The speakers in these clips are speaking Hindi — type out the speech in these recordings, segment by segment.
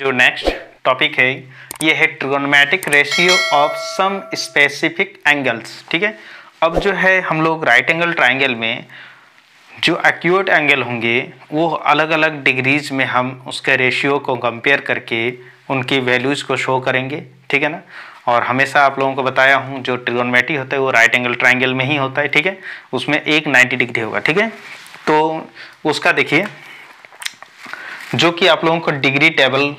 जो नेक्स्ट टॉपिक है ये है trigonometric ratio of some specific angles. ठीक है, अब जो है हम लोग राइट एंगल ट्राइंगल में जो एक्यूट एंगल होंगे वो अलग अलग डिग्रीज में हम उसके रेशियो को कंपेयर करके उनकी वैल्यूज़ को शो करेंगे। ठीक है ना, और हमेशा आप लोगों को बताया हूँ जो ट्रिगोनोमेट्री होता है वो राइट एंगल ट्राइंगल में ही होता है। ठीक है, उसमें एक 90 डिग्री होगा। ठीक है, तो उसका देखिए जो कि आप लोगों को डिग्री टेबल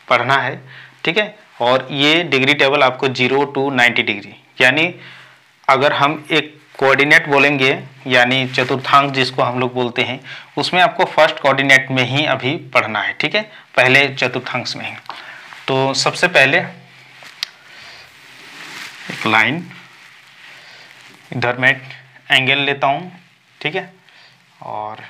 पढ़ना है। ठीक है, और ये डिग्री टेबल आपको 0 to 90 डिग्री, यानी अगर हम एक कोऑर्डिनेट बोलेंगे यानी चतुर्थांक जिसको हम लोग बोलते हैं, उसमें आपको फर्स्ट कोऑर्डिनेट में ही अभी पढ़ना है। ठीक है, पहले चतुर्थांश में ही। तो सबसे पहले एक लाइन इधर मैं एंगल लेता हूँ। ठीक है, और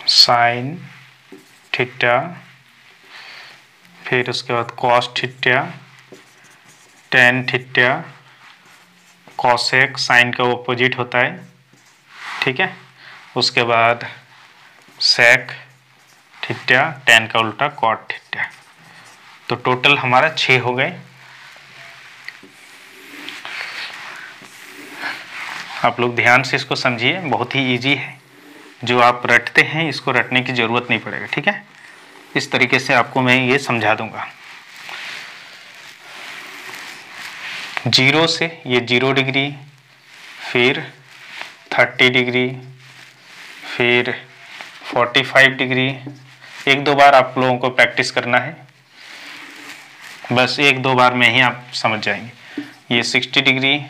साइन थीटा, फिर उसके बाद cos theta, tan theta, cosec sine का ऑपोजिट होता है। ठीक है, उसके बाद सेक थीटा, टेन का उल्टा कॉट थीटा। तो टोटल हमारा 6 हो गए। आप लोग ध्यान से इसको समझिए, बहुत ही इजी है। जो आप रटते हैं इसको रटने की ज़रूरत नहीं पड़ेगा। ठीक है, इस तरीके से आपको मैं ये समझा दूंगा। 0 से ये 0 डिग्री, फिर 30 डिग्री, फिर 45 डिग्री। एक दो बार आप लोगों को प्रैक्टिस करना है, बस एक दो बार में ही आप समझ जाएंगे। ये 60 डिग्री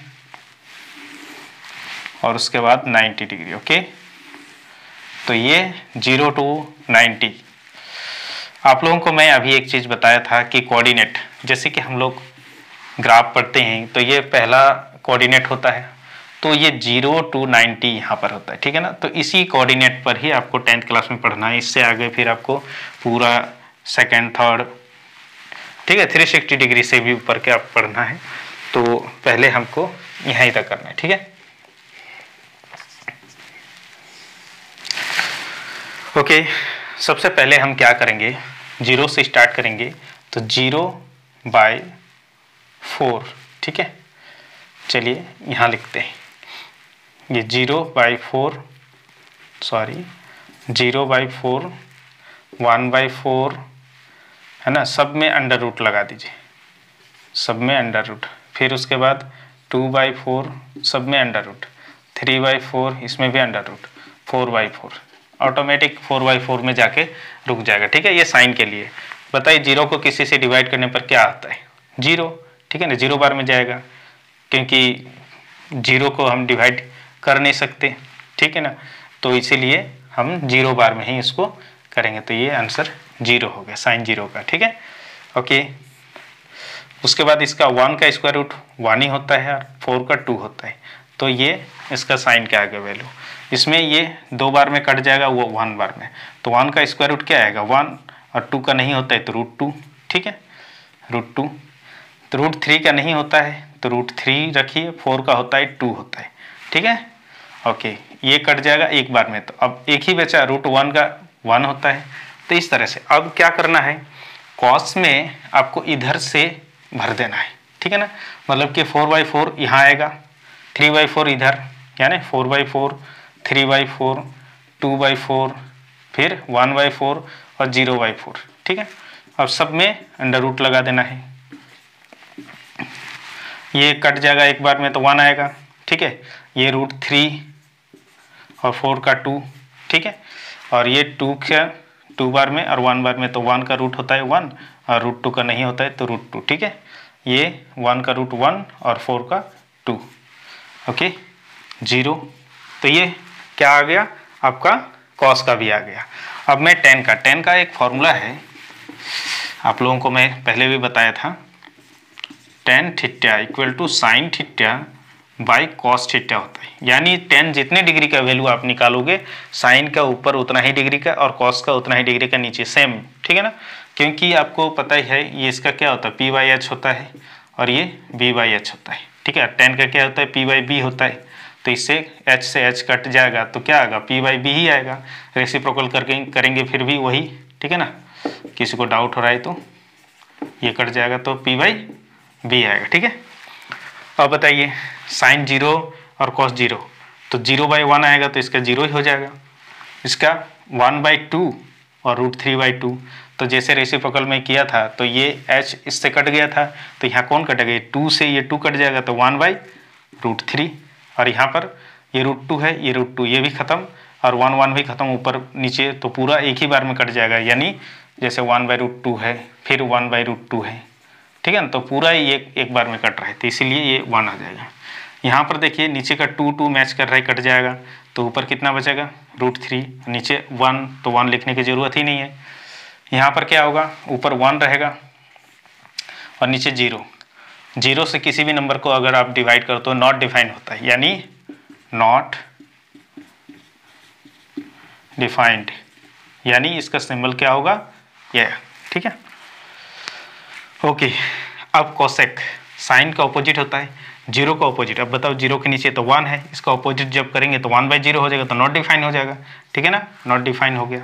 और उसके बाद 90 डिग्री। ओके, तो ये 0 to 90। आप लोगों को मैं अभी एक चीज़ बताया था कि कोऑर्डिनेट, जैसे कि हम लोग ग्राफ पढ़ते हैं तो ये पहला कोऑर्डिनेट होता है, तो ये 0 to 90 यहाँ पर होता है। ठीक है ना, तो इसी कोऑर्डिनेट पर ही आपको 10th क्लास में पढ़ना है। इससे आगे फिर आपको पूरा सेकंड थर्ड, ठीक है, 360 डिग्री से भी ऊपर के आप पढ़ना है। तो पहले हमको यहीं तक करना है। ठीक है, ओके। सबसे पहले हम क्या करेंगे, 0 से स्टार्ट करेंगे। तो 0/4। ठीक है, चलिए यहाँ लिखते हैं। ये 0/4, सॉरी 0/4, 1/4 है ना, सब में अंडर रूट लगा दीजिए, सब में अंडर रूट। फिर उसके बाद 2/4, सब में अंडर रूट। 3/4, इसमें भी अंडर रूट। 4/4 ऑटोमेटिक 4/4 में जाके रुक जाएगा। ठीक है, ये साइन के लिए। बताइए 0 को किसी से डिवाइड करने पर क्या आता है, 0। ठीक है ना, 0 बार में जाएगा, क्योंकि 0 को हम डिवाइड कर नहीं सकते। ठीक है ना, तो इसीलिए हम 0 बार में ही इसको करेंगे। तो ये आंसर 0 हो गया, साइन 0 का। ठीक है, ओके। उसके बाद इसका 1 का स्क्वायर रूट 1 ही होता है और 4 का 2 होता है। तो ये इसका साइन क्या आ गया वैल्यू। इसमें ये 2 बार में कट जाएगा, वो 1 बार में। तो 1 का स्क्वायर रूट क्या आएगा, 1, और 2 का नहीं होता है तो √2। ठीक है, √2। तो √3 का नहीं होता है तो √3 रखिए। 4 का होता है 2 होता है। ठीक है, ओके, ये कट जाएगा एक बार में। तो अब एक ही बचा, √1 का 1 होता है। तो इस तरह से अब क्या करना है, कॉस में आपको इधर से भर देना है। ठीक है ना, मतलब कि 4/4 यहाँ आएगा, 3/4 इधर, यानी 4/4, 3/4, 2/4, फिर 1/4 और 0/4। ठीक है, अब सब में अंडर रूट लगा देना है। ये कट जाएगा एक बार में तो 1 आएगा। ठीक है, ये √3 और 4 का 2। ठीक है, और ये 2 का 2 बार में और 1 बार में, तो 1 का रूट होता है 1 और √2 का नहीं होता है तो √2। ठीक है, ये 1 का रूट 1 और 4 का 2। ओके, 0। तो ये क्या आ गया आपका, कॉस का भी आ गया। अब मैं टेन का एक फॉर्मूला है, आप लोगों को मैं पहले भी बताया था। tan theta equal to sine theta by cos theta होता है। यानी tan जितने डिग्री का वैल्यू आप निकालोगे, साइन का ऊपर उतना ही डिग्री का और कॉस का उतना ही डिग्री का नीचे, सेम, ठीक है ना। क्योंकि आपको पता ही है ये इसका क्या होता है, p/h होता है और ये b/h होता है, ठीक है। tan का क्या होता है, p/b होता है, तो इससे h से h कट जाएगा तो क्या आएगा, p/b ही आएगा। रेसिप्रोकल करके करेंगे फिर भी वही, ठीक है ना। किसी को डाउट हो रहा है तो ये कट जाएगा तो p/b आएगा, ठीक है। अब बताइए साइन 0 और कॉस 0, तो 0/1 आएगा तो इसका 0 ही हो जाएगा। इसका 1/2 और √3/2, तो जैसे रेसिप्रोकल में किया था तो ये h इससे कट गया था, तो यहाँ कौन कटेगा, 2 से ये 2 कट जाएगा तो 1/√3, और यहाँ पर ये √2 है, ये √2 ये भी खत्म और 1 भी खत्म ऊपर नीचे, तो पूरा एक ही बार में कट जाएगा। यानी जैसे 1/√2 है फिर 1/√2 है, ठीक है ना, तो पूरा ही एक बार में कट रहा है, तो इसीलिए ये 1 आ जाएगा। यहाँ पर देखिए नीचे का 2 मैच कर रहा है, कट जाएगा, तो ऊपर कितना बचेगा, √3, नीचे 1, तो 1 लिखने की ज़रूरत ही नहीं है। यहाँ पर क्या होगा, ऊपर 1 रहेगा और नीचे 0। 0 से किसी भी नंबर को अगर आप डिवाइड करो तो नॉट डिफाइंड होता है, यानी नॉट डिफाइंड, यानी इसका सिंबल क्या होगा, ये, ठीक है। ओके, अब कोसेक, साइन का ऑपोजिट होता है, 0 का ऑपोजिट। अब बताओ 0 के नीचे तो 1 है, इसका ऑपोजिट जब करेंगे तो 1/0 हो जाएगा, तो नॉट डिफाइन हो जाएगा, ठीक है ना। नॉट डिफाइन हो गया,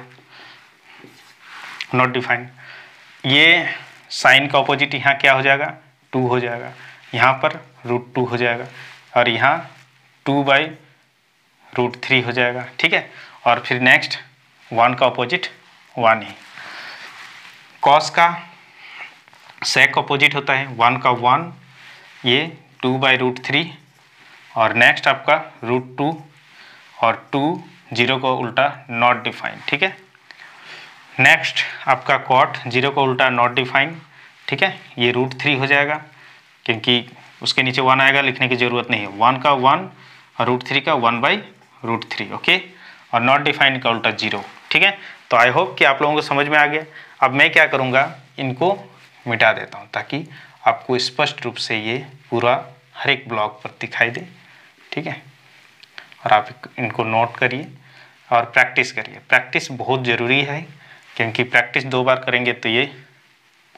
नॉट डिफाइन। ये साइन का ऑपोजिट यहाँ क्या हो जाएगा, 2 हो जाएगा, यहाँ पर √2 हो जाएगा और यहाँ 2/√3 हो जाएगा, ठीक है। और फिर नेक्स्ट 1 का ऑपोजिट 1 ही। कॉस का सेक ऑपोजिट होता है, 1 का 1, ये 2/√3 और नेक्स्ट आपका √2 और 2, 0 को उल्टा नॉट डिफाइन, ठीक है। नेक्स्ट आपका कॉट, 0 को उल्टा नॉट डिफाइन, ठीक है, ये √3 हो जाएगा क्योंकि उसके नीचे 1 आएगा, लिखने की ज़रूरत नहीं है। 1 का 1 और √3 का 1/√3, ओके, और नॉट डिफाइन का उल्टा 0, ठीक है। तो आई होप कि आप लोगों को समझ में आ गया। अब मैं क्या करूँगा, इनको मिटा देता हूँ ताकि आपको स्पष्ट रूप से ये पूरा हर एक ब्लॉक पर दिखाई दे, ठीक है। और आप इनको नोट करिए और प्रैक्टिस करिए। प्रैक्टिस बहुत ज़रूरी है क्योंकि प्रैक्टिस 2 बार करेंगे तो ये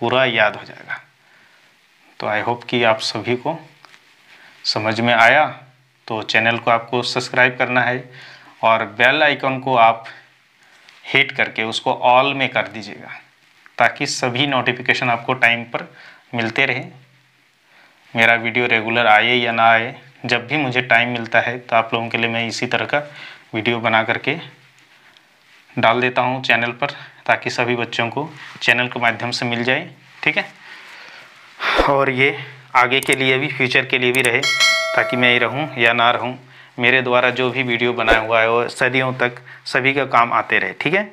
पूरा याद हो जाएगा। तो आई होप कि आप सभी को समझ में आया। तो चैनल को आपको सब्सक्राइब करना है और बेल आइकन को आप हिट करके उसको ऑल में कर दीजिएगा ताकि सभी नोटिफिकेशन आपको टाइम पर मिलते रहे। मेरा वीडियो रेगुलर आए या ना आए, जब भी मुझे टाइम मिलता है तो आप लोगों के लिए मैं इसी तरह का वीडियो बना करके डाल देता हूँ चैनल पर ताकि सभी बच्चों को चैनल के माध्यम से मिल जाए, ठीक है। और ये आगे के लिए भी, फ्यूचर के लिए भी रहे ताकि मैं रहूँ या ना रहूँ, मेरे द्वारा जो भी वीडियो बनाया हुआ है वो सदियों तक सभी का काम आते रहे, ठीक है।